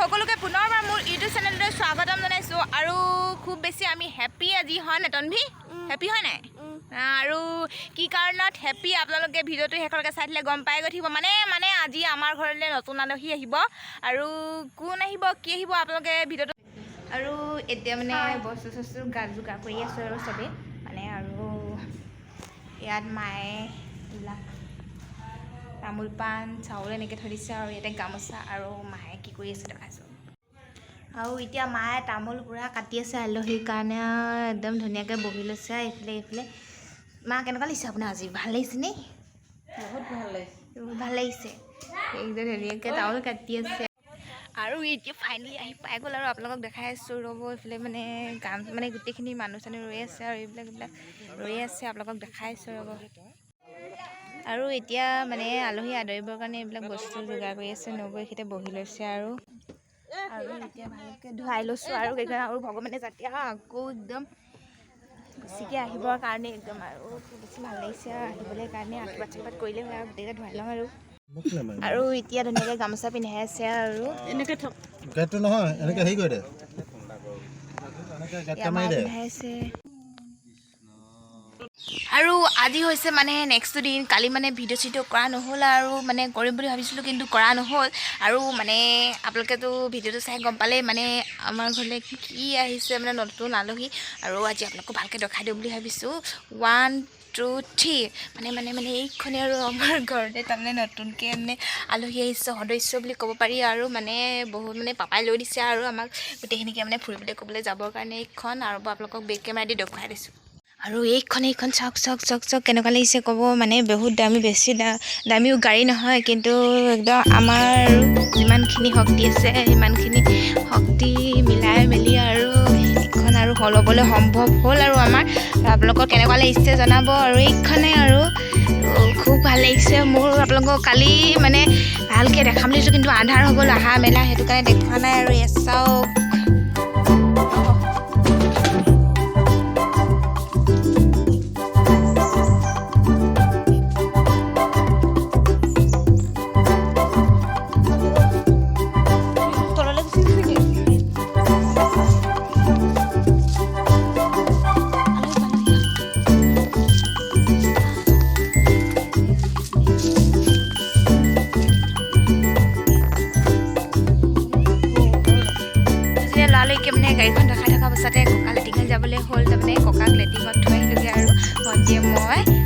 সকলোকে পুনৰবাৰ মোৰ ইউটিউব চেনেললৈ স্বাগতম জনাইছোঁ আৰু খুব বেছি আমি হেপী আজি হয় নাটন ভি হেপী হয় নাই আৰু কি কাৰণত হেপী আপোনালোকে ভিডিঅ'টো শেষলৈকে চাই দিলে গম পাই গঠিব মানে আজি আমাৰ ঘৰলৈ নতুন আলহী আহিব আৰু কোন আহিব কি আহিব আপোনালোকে ভিডিঅ'টো আৰু এতিয়া মানে বস্তু চস্তু যোগাৰ কৰি আছোঁ আৰু চবেই মানে আৰু ইয়াত মায়ে এইবিলাক তামোল পাণ চাউল এনেকৈ থৈ দিছে আৰু ইয়াতে গামোচা আৰু মায়ে কি কৰি আছে দেখাইছোঁ আৰু এতিয়া মায়ে তামোল পূৰা কাটি আছে আলহীৰ কাৰণে একদম ধুনীয়াকৈ বহি লৈছে এইফালে মা কেনেকুৱা লাগিছে আপোনাৰ আজি ভাল লাগিছেনে বহুত ভাল লাগিছে বহুত ভাল লাগিছে একদম ধুনীয়াকৈ তামোল কাটি আছে আৰু এতিয়া ফাইনেলি আহি পাই গ'ল আৰু আপোনালোকক দেখাই আছোঁ ৰ'ব এইফালে মানে গান মানে গোটেইখিনি মানুহ চানুহ ৰৈ আছে আৰু এইবিলাক ৰৈ আছে আপোনালোকক দেখাই আছোঁ ৰ'ব আৰু এতিয়া মানে আলহী আদৰিবৰ কাৰণে এইবিলাক বস্তু যোগাৰ কৰি আছে নবৌ এইখিনিতে বহি লৈছে আৰু এতিয়া ভালকৈ ধুৱাই লৈছোঁ আৰু সেইকাৰণে আৰু ভগৱানে যাতে আকৌ একদম বেছিকৈ আহিবৰ কাৰণে একদম আৰু বেছি ভাল লাগিছে আৰু আহিবলৈ কাৰণে আশীৰ্বাদ চাশীৰ্বাদ কৰিলে হয় আৰু গোটেইকেইটা ধুৱাই লওঁ আৰু এতিয়া ধুনীয়াকৈ গামোচা পিন্ধাই আছে আৰু এনেকৈ থক গেটটো নহয় এনেকৈ হেৰি কৰি দে পিন্ধাই আছে আৰু আজি হৈছে মানে নেক্সট দিন কালি মানে ভিডিঅ' চিডিঅ' কৰা নহ'ল আৰু মানে কৰিম বুলি ভাবিছিলোঁ কিন্তু কৰা নহ'ল আৰু মানে আপোনালোকেতো ভিডিঅ'টো চাই গম পালেই মানে আমাৰ ঘৰলৈ কি আহিছে মানে নতুন আলহী আৰু আজি আপোনালোকক ভালকৈ দেখাই দিওঁ বুলি ভাবিছোঁ 1 2 3 মানে এইখনে আৰু আমাৰ ঘৰতে তাৰমানে নতুনকৈ মানে আলহী আহিছে সদস্য বুলি ক'ব পাৰি আৰু মানে বহুত মানে পাপাই লৈ দিছে আৰু আমাক গোটেইখিনিকে মানে ফুৰিবলৈ ক'বলৈ যাবৰ কাৰণে এইখন আৰু আপোনালোকক বেক কেমেৰা দি দেখুৱাই দিছোঁ আৰু এইখন চাওক কেনেকুৱা লাগিছে ক'ব মানে বহুত দামী বেছি দামীও গাড়ী নহয় কিন্তু একদম আমাৰ যিমানখিনি শক্তি আছে সিমানখিনি শক্তি মিলাই মেলি আৰু এইখন আৰু ল'বলৈ সম্ভৱ হ'ল আৰু আমাৰ আপোনালোকৰ কেনেকুৱা লাগিছে জনাব আৰু এইখনে আৰু খুব ভাল লাগিছে মোৰ আপোনালোকক কালি মানে ভালকৈ দেখাম বুলিছোঁ কিন্তু আন্ধাৰ হৈ গ'ল আহা মেলা সেইটো কাৰণে দেখুওৱা নাই আৰু চাওক লৰালৰিকৈ মানে গাড়ীখন ৰখাই থকা পাছতে ককা লেটিঙত যাবলৈ হ'ল তাৰমানে ককাক লেটিঙত থৈ আহিলোগৈ আৰু ভণ্টিয়ে মই